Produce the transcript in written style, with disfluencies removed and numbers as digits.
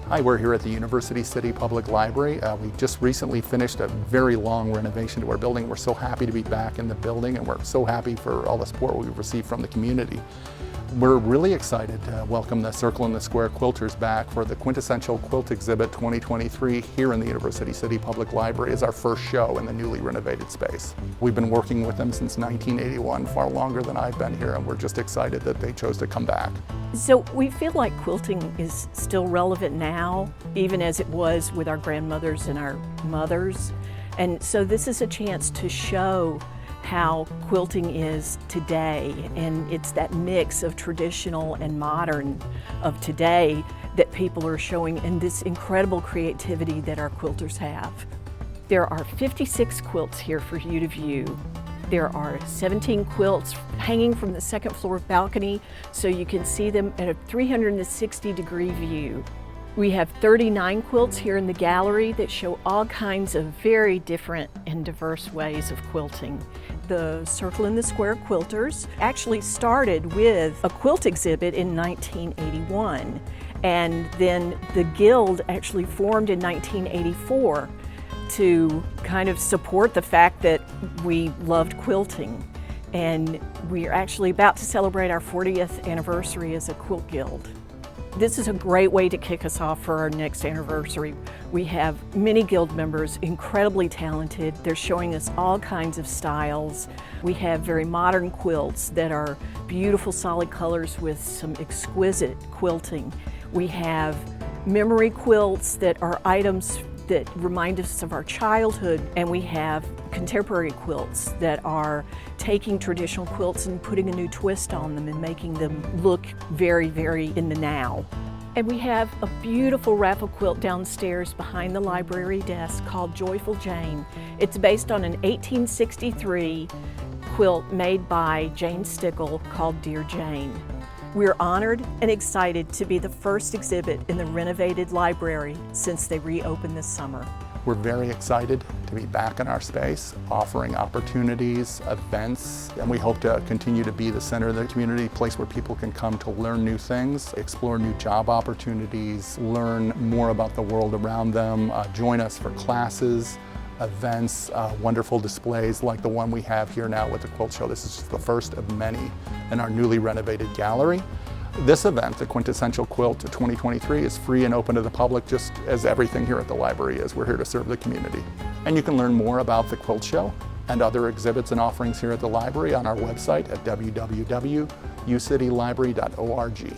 Hi, we're here at the University City Public Library. We just recently finished a very long renovation to our building. We're so happy to be back in the building, and we're so happy for all the support we've received from the community. We're really excited to welcome the Circle and the Square Quilters back for the Quintessential Quilt Exhibit 2023 here in the University City Public Library as our first show in the newly renovated space. We've been working with them since 1981, far longer than I've been here, and we're just excited that they chose to come back. So we feel like quilting is still relevant now, even as it was with our grandmothers and our mothers. And so this is a chance to show how quilting is today, and it's that mix of traditional and modern of today that people are showing, and this incredible creativity that our quilters have. There are 56 quilts here for you to view. There are 17 quilts hanging from the second floor balcony, so you can see them at a 360-degree view. We have 39 quilts here in the gallery that show all kinds of very different and diverse ways of quilting. The Circle and the Square Quilters actually started with a quilt exhibit in 1981, and then the Guild actually formed in 1984 to kind of support the fact that we loved quilting. And we are actually about to celebrate our 40th anniversary as a quilt guild. This is a great way to kick us off for our next anniversary. We have many guild members, incredibly talented. They're showing us all kinds of styles. We have very modern quilts that are beautiful solid colors with some exquisite quilting. We have memory quilts that are items that remind us of our childhood, and we have contemporary quilts that are taking traditional quilts and putting a new twist on them and making them look very, very in the now. And we have a beautiful raffle quilt downstairs behind the library desk called Joyful Jane. It's based on an 1863 quilt made by Jane Stickle called Dear Jane. We're honored and excited to be the first exhibit in the renovated library since they reopened this summer. We're very excited to be back in our space, offering opportunities, events, and we hope to continue to be the center of the community, a place where people can come to learn new things, explore new job opportunities, learn more about the world around them, join us for classes, events, wonderful displays like the one we have here now with the quilt show. This is just the first of many in our newly renovated gallery. This event, the Quintessential Quilt 2023, is free and open to the public, just as everything here at the library is. We're here to serve the community. And you can learn more about the quilt show and other exhibits and offerings here at the library on our website at www.ucitylibrary.org.